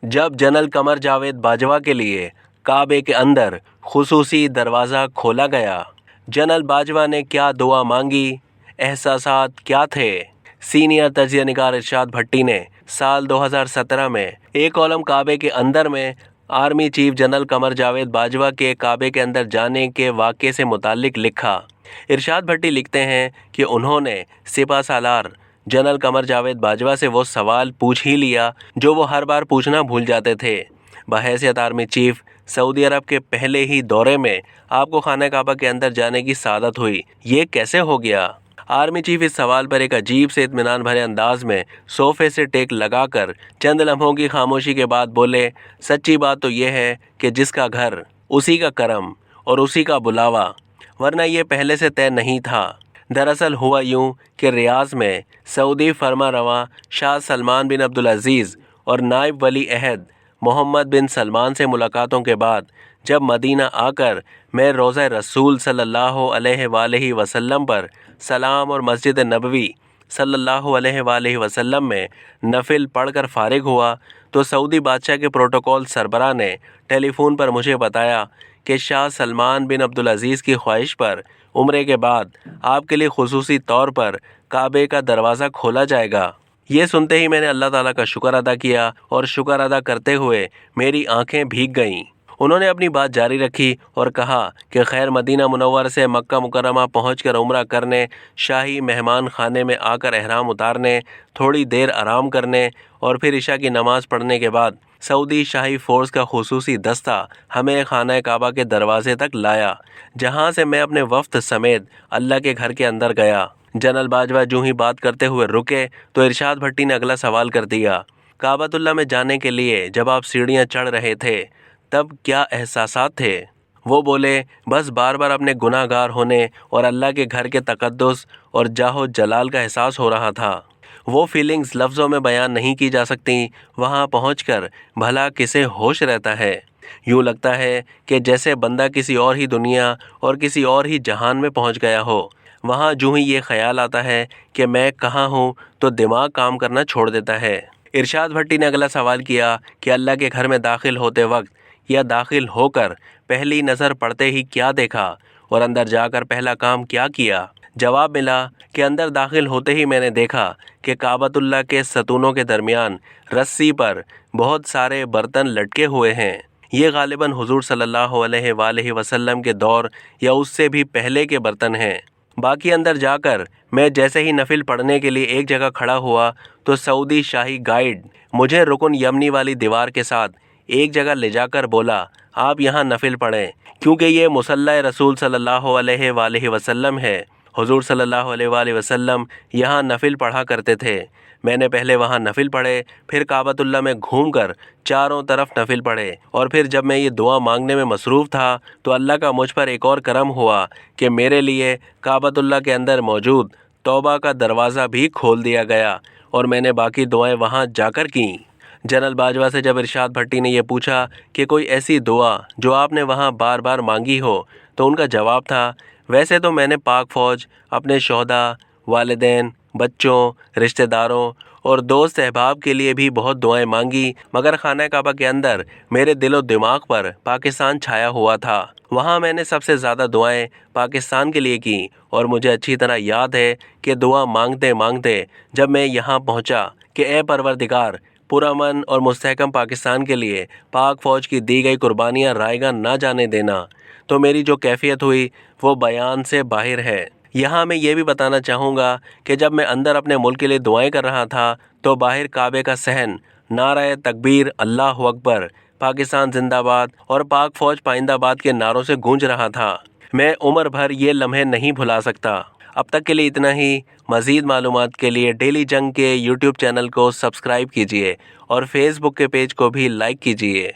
جب جنرل قمر جاوید باجوہ کے لیے کعبے کے اندر خصوصی دروازہ کھولا گیا، جنرل باجوہ نے کیا دعا مانگی، احساسات کیا تھے؟ سینئر تجزیہ نگار ارشاد بھٹی نے سال 2017 میں ایک کالم کعبے کے اندر میں army chief general Qamar Javed Bajwa کے کعبے کے اندر جانے کے واقعے سے متعلق لکھا۔ ارشاد بھٹی لکھتے ہیں کہ انہوں نے سپہ سالار جنرل قمر جاوید باجوہ سے وہ سوال پوچھ ہی لیا جو وہ ہر بار پوچھنا بھول جاتے تھے۔ بحیثیت آرمی چیف سعودی عرب کے پہلے ہی دورے میں آپ کو خانہ کعبہ کے اندر جانے کی سعادت ہوئی، یہ کیسے ہو گیا؟ آرمی چیف اس سوال پر ایک عجیب سے اطمینان بھرے انداز میں صوفے سے ٹیک لگا کر چند لمحوں کی خاموشی کے بعد بولے، سچی بات تو یہ ہے کہ جس کا گھر اسی کا کرم اور اسی کا بلاوا، ورنہ یہ پہلے سے طے نہیں تھا۔ دراصل ہوا یوں کہ ریاض میں سعودی فرما رواں شاہ سلمان بن عبدالعزیز اور نائب ولی عہد محمد بن سلمان سے ملاقاتوں کے بعد جب مدینہ آ کر میں روضہ رسول صلی اللہ علیہ وآلہ وسلم پر سلام اور مسجد نبوی صلی اللہ علیہ وآلہ وسلم میں نفل پڑھ کر فارغ ہوا تو سعودی بادشاہ کے پروٹوکول سربراہ نے ٹیلی فون پر مجھے بتایا کہ شاہ سلمان بن عبدالعزیز کی خواہش پر عمرے کے بعد آپ کے لیے خصوصی طور پر کعبے کا دروازہ کھولا جائے گا۔ یہ سنتے ہی میں نے اللہ تعالیٰ کا شکر ادا کیا اور شکر ادا کرتے ہوئے میری آنکھیں بھیگ گئیں۔ انہوں نے اپنی بات جاری رکھی اور کہا کہ خیر مدینہ منورہ سے مکہ مکرمہ پہنچ کر عمرہ کرنے، شاہی مہمان خانے میں آ کر احرام اتارنے، تھوڑی دیر آرام کرنے اور پھر عشاء کی نماز پڑھنے کے بعد سعودی شاہی فورس کا خصوصی دستہ ہمیں خانہ کعبہ کے دروازے تک لایا، جہاں سے میں اپنے وفد سمیت اللہ کے گھر کے اندر گیا۔ جنرل باجوہ جو ہی بات کرتے ہوئے رکے تو ارشاد بھٹی نے اگلا سوال کر دیا، کعبۃ اللہ میں جانے کے لیے جب آپ سیڑھیاں چڑھ رہے تھے تب کیا احساسات تھے؟ وہ بولے، بس بار بار اپنے گناہ گار ہونے اور اللہ کے گھر کے تقدس اور جاہ و جلال کا احساس ہو رہا تھا۔ وہ فیلنگز لفظوں میں بیان نہیں کی جا سکتی، وہاں پہنچ کر بھلا کسے ہوش رہتا ہے؟ یوں لگتا ہے کہ جیسے بندہ کسی اور ہی دنیا اور کسی اور ہی جہان میں پہنچ گیا ہو۔ وہاں جو ہی یہ خیال آتا ہے کہ میں کہاں ہوں تو دماغ کام کرنا چھوڑ دیتا ہے۔ ارشاد بھٹی نے اگلا سوال کیا کہ اللہ کے گھر میں داخل ہوتے وقت یا داخل ہو کر پہلی نظر پڑتے ہی کیا دیکھا اور اندر جا کر پہلا کام کیا کیا؟ جواب ملا کہ اندر داخل ہوتے ہی میں نے دیکھا کہ کعبۃ اللہ کے ستونوں کے درمیان رسی پر بہت سارے برتن لٹکے ہوئے ہیں۔ یہ غالباً حضور صلی اللہ علیہ وآلہ وسلم کے دور یا اس سے بھی پہلے کے برتن ہیں۔ باقی اندر جا کر میں جیسے ہی نفل پڑھنے کے لیے ایک جگہ کھڑا ہوا تو سعودی شاہی گائیڈ مجھے رکن یمنی والی دیوار کے ساتھ ایک جگہ لے جا کر بولا، آپ یہاں نفل پڑھیں کیونکہ یہ مصلی رسول صلی اللہ علیہ وآلہ وسلم ہے۔ حضور صلی اللہ علیہ وآلہ وسلم یہاں نفل پڑھا کرتے تھے۔ میں نے پہلے وہاں نفل پڑھے، پھر کعبۃ اللہ میں گھوم کر چاروں طرف نفل پڑھے، اور پھر جب میں یہ دعا مانگنے میں مصروف تھا تو اللہ کا مجھ پر ایک اور کرم ہوا کہ میرے لیے کعبۃ اللہ کے اندر موجود توبہ کا دروازہ بھی کھول دیا گیا اور میں نے باقی دعائیں وہاں جا کر کیں۔ جنرل باجوہ سے جب ارشاد بھٹی نے یہ پوچھا کہ کوئی ایسی دعا جو آپ نے وہاں بار بار مانگی ہو تو ان کا جواب تھا، ویسے تو میں نے پاک فوج، اپنے شہداء، والدین، بچوں، رشتہ داروں اور دوست احباب کے لیے بھی بہت دعائیں مانگی، مگر خانہ کعبہ کے اندر میرے دل و دماغ پر پاکستان چھایا ہوا تھا۔ وہاں میں نے سب سے زیادہ دعائیں پاکستان کے لیے کی اور مجھے اچھی طرح یاد ہے کہ دعا مانگتے مانگتے جب میں یہاں پہنچا کہ اے پروردگار، پرامن اور مستحکم پاکستان کے لیے پاک فوج کی دی گئی قربانیاں رائیگاں نہ جانے دینا، تو میری جو کیفیت ہوئی وہ بیان سے باہر ہے۔ یہاں میں یہ بھی بتانا چاہوں گا کہ جب میں اندر اپنے ملک کے لیے دعائیں کر رہا تھا تو باہر کعبے کا صحن نعرہ تکبیر، اللہ اکبر، پاکستان زندہ باد اور پاک فوج پائندہ باد کے نعروں سے گونج رہا تھا۔ میں عمر بھر یہ لمحے نہیں بھلا سکتا۔ اب تک کے لیے اتنا ہی۔ مزید معلومات کے لیے ڈیلی جنگ کے یوٹیوب چینل کو سبسکرائب کیجیے اور فیس بک کے پیج کو بھی لائک کیجیے۔